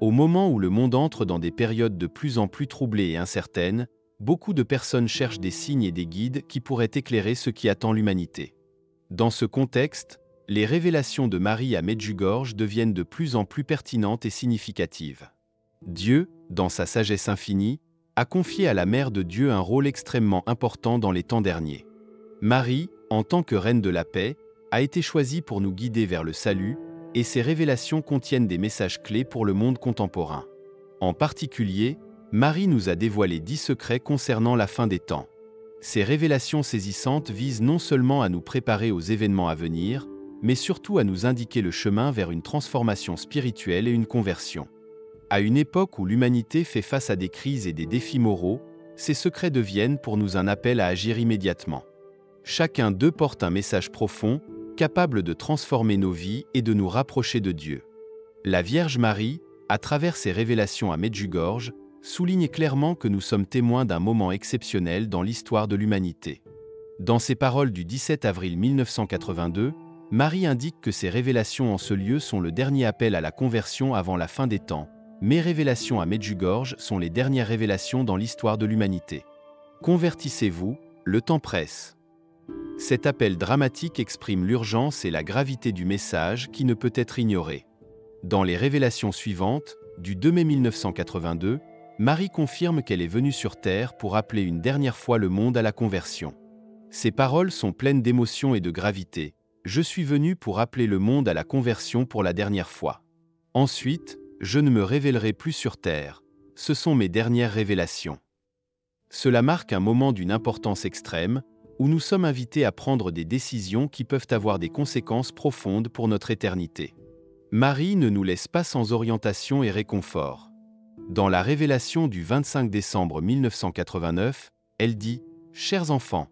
Au moment où le monde entre dans des périodes de plus en plus troublées et incertaines, beaucoup de personnes cherchent des signes et des guides qui pourraient éclairer ce qui attend l'humanité. Dans ce contexte, les révélations de Marie à Medjugorje deviennent de plus en plus pertinentes et significatives. Dieu, dans sa sagesse infinie, a confié à la Mère de Dieu un rôle extrêmement important dans les temps derniers. Marie, en tant que reine de la paix, a été choisie pour nous guider vers le salut, et ces révélations contiennent des messages clés pour le monde contemporain. En particulier, Marie nous a dévoilé 10 secrets concernant la fin des temps. Ces révélations saisissantes visent non seulement à nous préparer aux événements à venir, mais surtout à nous indiquer le chemin vers une transformation spirituelle et une conversion. À une époque où l'humanité fait face à des crises et des défis moraux, ces secrets deviennent pour nous un appel à agir immédiatement. Chacun d'eux porte un message profond, capable de transformer nos vies et de nous rapprocher de Dieu. La Vierge Marie, à travers ses révélations à Medjugorje, souligne clairement que nous sommes témoins d'un moment exceptionnel dans l'histoire de l'humanité. Dans ses paroles du 17 avril 1982, Marie indique que ces révélations en ce lieu sont le dernier appel à la conversion avant la fin des temps. Mes révélations à Medjugorje sont les dernières révélations dans l'histoire de l'humanité. Convertissez-vous, le temps presse. Cet appel dramatique exprime l'urgence et la gravité du message qui ne peut être ignoré. Dans les révélations suivantes, du 2 mai 1982, Marie confirme qu'elle est venue sur Terre pour appeler une dernière fois le monde à la conversion. Ces paroles sont pleines d'émotion et de gravité. « Je suis venue pour appeler le monde à la conversion pour la dernière fois. Ensuite, je ne me révélerai plus sur Terre. Ce sont mes dernières révélations. » Cela marque un moment d'une importance extrême, où nous sommes invités à prendre des décisions qui peuvent avoir des conséquences profondes pour notre éternité. Marie ne nous laisse pas sans orientation et réconfort. Dans la révélation du 25 décembre 1989, elle dit « Chers enfants,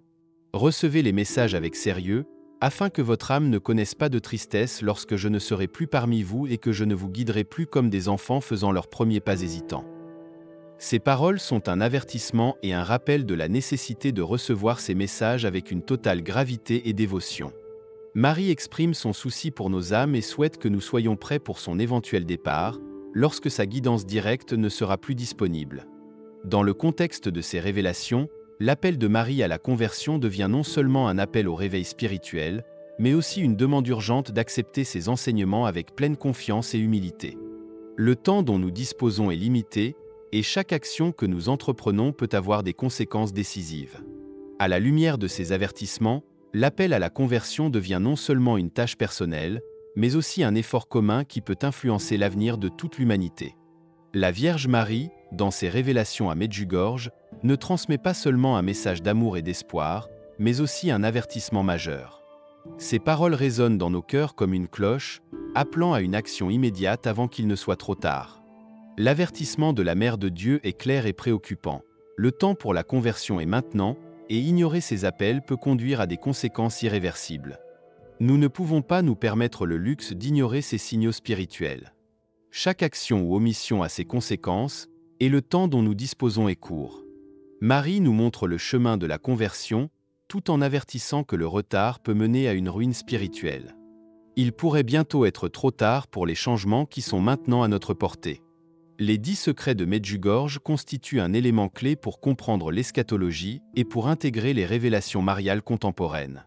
recevez les messages avec sérieux, afin que votre âme ne connaisse pas de tristesse lorsque je ne serai plus parmi vous et que je ne vous guiderai plus comme des enfants faisant leurs premiers pas hésitants. » Ces paroles sont un avertissement et un rappel de la nécessité de recevoir ces messages avec une totale gravité et dévotion. Marie exprime son souci pour nos âmes et souhaite que nous soyons prêts pour son éventuel départ, lorsque sa guidance directe ne sera plus disponible. Dans le contexte de ces révélations, l'appel de Marie à la conversion devient non seulement un appel au réveil spirituel, mais aussi une demande urgente d'accepter ses enseignements avec pleine confiance et humilité. Le temps dont nous disposons est limité, et chaque action que nous entreprenons peut avoir des conséquences décisives. À la lumière de ces avertissements, l'appel à la conversion devient non seulement une tâche personnelle, mais aussi un effort commun qui peut influencer l'avenir de toute l'humanité. La Vierge Marie, dans ses révélations à Medjugorje, ne transmet pas seulement un message d'amour et d'espoir, mais aussi un avertissement majeur. Ces paroles résonnent dans nos cœurs comme une cloche, appelant à une action immédiate avant qu'il ne soit trop tard. L'avertissement de la Mère de Dieu est clair et préoccupant. Le temps pour la conversion est maintenant, et ignorer ces appels peut conduire à des conséquences irréversibles. Nous ne pouvons pas nous permettre le luxe d'ignorer ces signaux spirituels. Chaque action ou omission a ses conséquences, et le temps dont nous disposons est court. Marie nous montre le chemin de la conversion, tout en avertissant que le retard peut mener à une ruine spirituelle. Il pourrait bientôt être trop tard pour les changements qui sont maintenant à notre portée. Les 10 secrets de Medjugorje constituent un élément clé pour comprendre l'eschatologie et pour intégrer les révélations mariales contemporaines.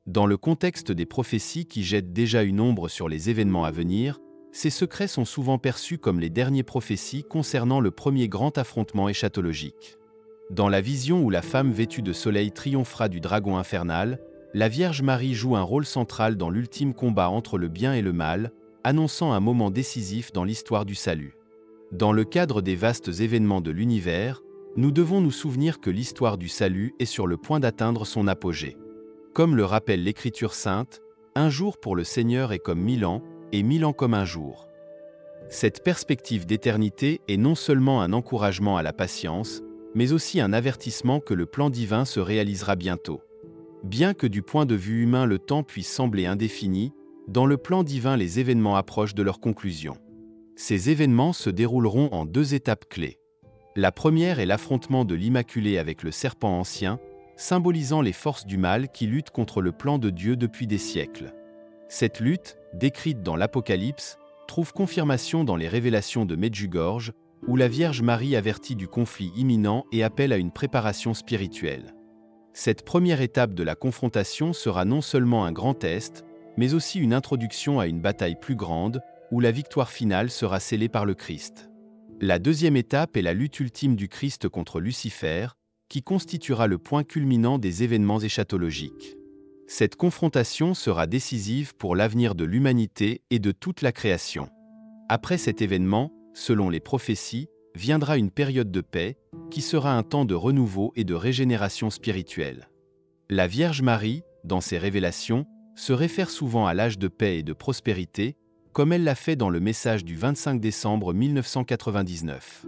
Dans le contexte des prophéties qui jettent déjà une ombre sur les événements à venir, ces secrets sont souvent perçus comme les dernières prophéties concernant le premier grand affrontement eschatologique. Dans la vision où la femme vêtue de soleil triomphera du dragon infernal, la Vierge Marie joue un rôle central dans l'ultime combat entre le bien et le mal, annonçant un moment décisif dans l'histoire du salut. Dans le cadre des vastes événements de l'univers, nous devons nous souvenir que l'histoire du salut est sur le point d'atteindre son apogée. Comme le rappelle l'Écriture sainte, un jour pour le Seigneur est comme 1000 ans, et 1000 ans comme un jour. Cette perspective d'éternité est non seulement un encouragement à la patience, mais aussi un avertissement que le plan divin se réalisera bientôt. Bien que du point de vue humain le temps puisse sembler indéfini, dans le plan divin les événements approchent de leur conclusion. Ces événements se dérouleront en 2 étapes clés. La première est l'affrontement de l'Immaculée avec le serpent ancien, symbolisant les forces du mal qui luttent contre le plan de Dieu depuis des siècles. Cette lutte, décrite dans l'Apocalypse, trouve confirmation dans les révélations de Medjugorje, où la Vierge Marie avertit du conflit imminent et appelle à une préparation spirituelle. Cette première étape de la confrontation sera non seulement un grand test, mais aussi une introduction à une bataille plus grande, où la victoire finale sera scellée par le Christ. La deuxième étape est la lutte ultime du Christ contre Lucifer, qui constituera le point culminant des événements eschatologiques. Cette confrontation sera décisive pour l'avenir de l'humanité et de toute la création. Après cet événement, selon les prophéties, viendra une période de paix, qui sera un temps de renouveau et de régénération spirituelle. La Vierge Marie, dans ses révélations, se réfère souvent à l'âge de paix et de prospérité, comme elle l'a fait dans le message du 25 décembre 1999.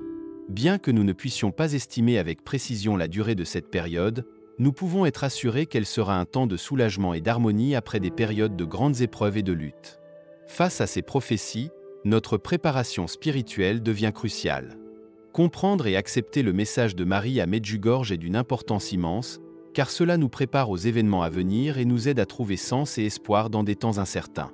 Bien que nous ne puissions pas estimer avec précision la durée de cette période, nous pouvons être assurés qu'elle sera un temps de soulagement et d'harmonie après des périodes de grandes épreuves et de lutte. Face à ces prophéties, notre préparation spirituelle devient cruciale. Comprendre et accepter le message de Marie à Medjugorje est d'une importance immense, car cela nous prépare aux événements à venir et nous aide à trouver sens et espoir dans des temps incertains.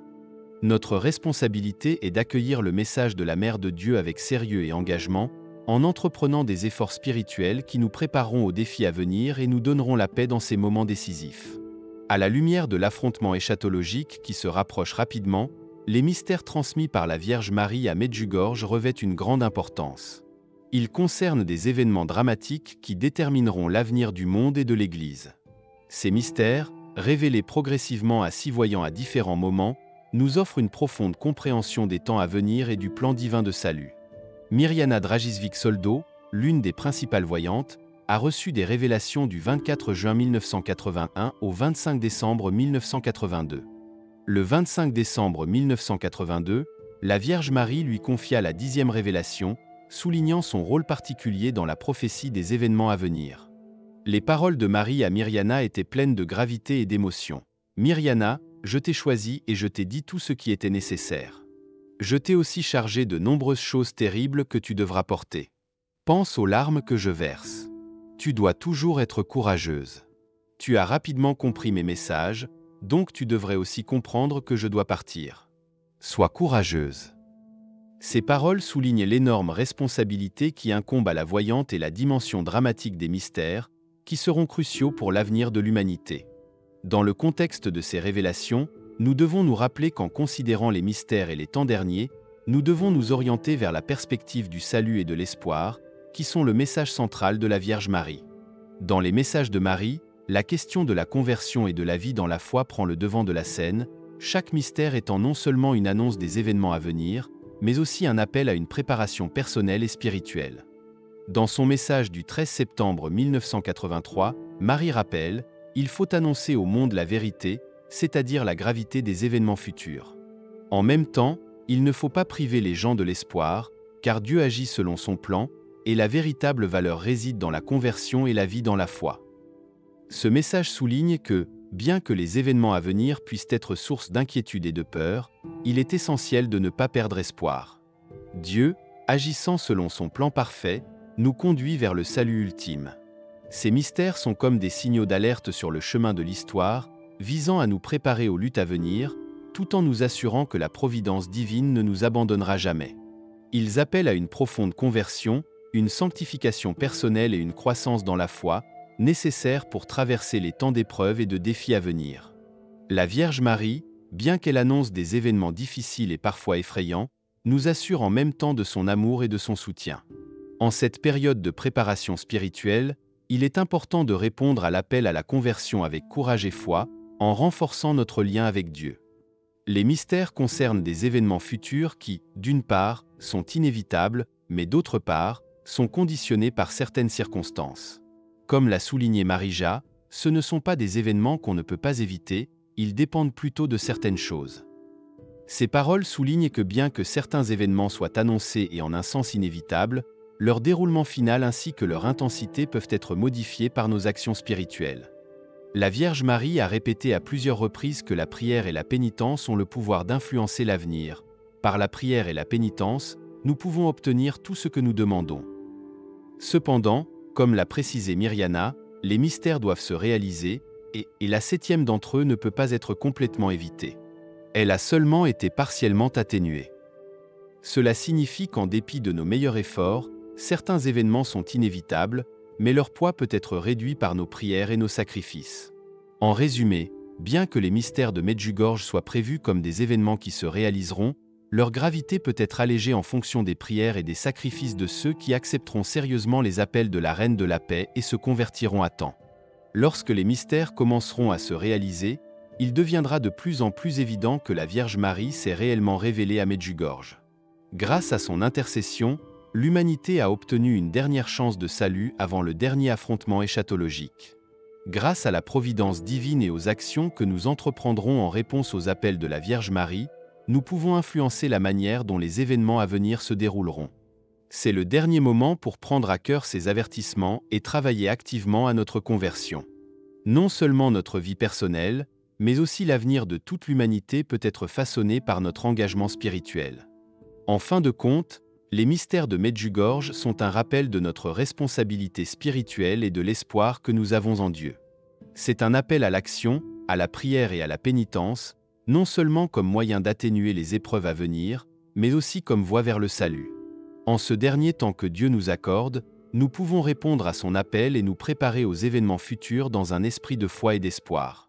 Notre responsabilité est d'accueillir le message de la Mère de Dieu avec sérieux et engagement, en entreprenant des efforts spirituels qui nous prépareront aux défis à venir et nous donneront la paix dans ces moments décisifs. À la lumière de l'affrontement eschatologique qui se rapproche rapidement, les mystères transmis par la Vierge Marie à Medjugorje revêtent une grande importance. Ils concernent des événements dramatiques qui détermineront l'avenir du monde et de l'Église. Ces mystères, révélés progressivement à 6 voyants à différents moments, nous offrent une profonde compréhension des temps à venir et du plan divin de salut. Mirjana Dragisvig-Soldo, l'une des principales voyantes, a reçu des révélations du 24 juin 1981 au 25 décembre 1982. Le 25 décembre 1982, la Vierge Marie lui confia la 10e révélation, soulignant son rôle particulier dans la prophétie des événements à venir. Les paroles de Marie à Mirjana étaient pleines de gravité et d'émotion. « Mirjana, je t'ai choisie et je t'ai dit tout ce qui était nécessaire. Je t'ai aussi chargé de nombreuses choses terribles que tu devras porter. Pense aux larmes que je verse. Tu dois toujours être courageuse. Tu as rapidement compris mes messages, donc tu devrais aussi comprendre que je dois partir. Sois courageuse. » Ces paroles soulignent l'énorme responsabilité qui incombe à la voyante et la dimension dramatique des mystères, qui seront cruciaux pour l'avenir de l'humanité. Dans le contexte de ces révélations, nous devons nous rappeler qu'en considérant les mystères et les temps derniers, nous devons nous orienter vers la perspective du salut et de l'espoir, qui sont le message central de la Vierge Marie. Dans les messages de Marie, la question de la conversion et de la vie dans la foi prend le devant de la scène, chaque mystère étant non seulement une annonce des événements à venir, mais aussi un appel à une préparation personnelle et spirituelle. Dans son message du 13 septembre 1983, Marie rappelle « Il faut annoncer au monde la vérité, c'est-à-dire la gravité des événements futurs. En même temps, il ne faut pas priver les gens de l'espoir, car Dieu agit selon son plan, et la véritable valeur réside dans la conversion et la vie dans la foi. » Ce message souligne que, bien que les événements à venir puissent être source d'inquiétude et de peur, il est essentiel de ne pas perdre espoir. Dieu, agissant selon son plan parfait, nous conduit vers le salut ultime. Ces mystères sont comme des signaux d'alerte sur le chemin de l'histoire, visant à nous préparer aux luttes à venir, tout en nous assurant que la providence divine ne nous abandonnera jamais. Ils appellent à une profonde conversion, une sanctification personnelle et une croissance dans la foi, nécessaires pour traverser les temps d'épreuves et de défis à venir. La Vierge Marie, bien qu'elle annonce des événements difficiles et parfois effrayants, nous assure en même temps de son amour et de son soutien. En cette période de préparation spirituelle, il est important de répondre à l'appel à la conversion avec courage et foi, en renforçant notre lien avec Dieu. Les mystères concernent des événements futurs qui, d'une part, sont inévitables, mais d'autre part, sont conditionnés par certaines circonstances. Comme l'a souligné Marija, ce ne sont pas des événements qu'on ne peut pas éviter, ils dépendent plutôt de certaines choses. Ces paroles soulignent que bien que certains événements soient annoncés et en un sens inévitable, leur déroulement final ainsi que leur intensité peuvent être modifiés par nos actions spirituelles. La Vierge Marie a répété à plusieurs reprises que la prière et la pénitence ont le pouvoir d'influencer l'avenir. Par la prière et la pénitence, nous pouvons obtenir tout ce que nous demandons. Cependant, comme l'a précisé Mirjana, les mystères doivent se réaliser, et la 7e d'entre eux ne peut pas être complètement évitée. Elle a seulement été partiellement atténuée. Cela signifie qu'en dépit de nos meilleurs efforts, certains événements sont inévitables, mais leur poids peut être réduit par nos prières et nos sacrifices. En résumé, bien que les mystères de Medjugorje soient prévus comme des événements qui se réaliseront, leur gravité peut être allégée en fonction des prières et des sacrifices de ceux qui accepteront sérieusement les appels de la Reine de la Paix et se convertiront à temps. Lorsque les mystères commenceront à se réaliser, il deviendra de plus en plus évident que la Vierge Marie s'est réellement révélée à Medjugorje. Grâce à son intercession, l'humanité a obtenu une dernière chance de salut avant le dernier affrontement eschatologique. Grâce à la providence divine et aux actions que nous entreprendrons en réponse aux appels de la Vierge Marie, nous pouvons influencer la manière dont les événements à venir se dérouleront. C'est le dernier moment pour prendre à cœur ces avertissements et travailler activement à notre conversion. Non seulement notre vie personnelle, mais aussi l'avenir de toute l'humanité peut être façonné par notre engagement spirituel. En fin de compte, les mystères de Medjugorje sont un rappel de notre responsabilité spirituelle et de l'espoir que nous avons en Dieu. C'est un appel à l'action, à la prière et à la pénitence, non seulement comme moyen d'atténuer les épreuves à venir, mais aussi comme voie vers le salut. En ce dernier temps que Dieu nous accorde, nous pouvons répondre à son appel et nous préparer aux événements futurs dans un esprit de foi et d'espoir.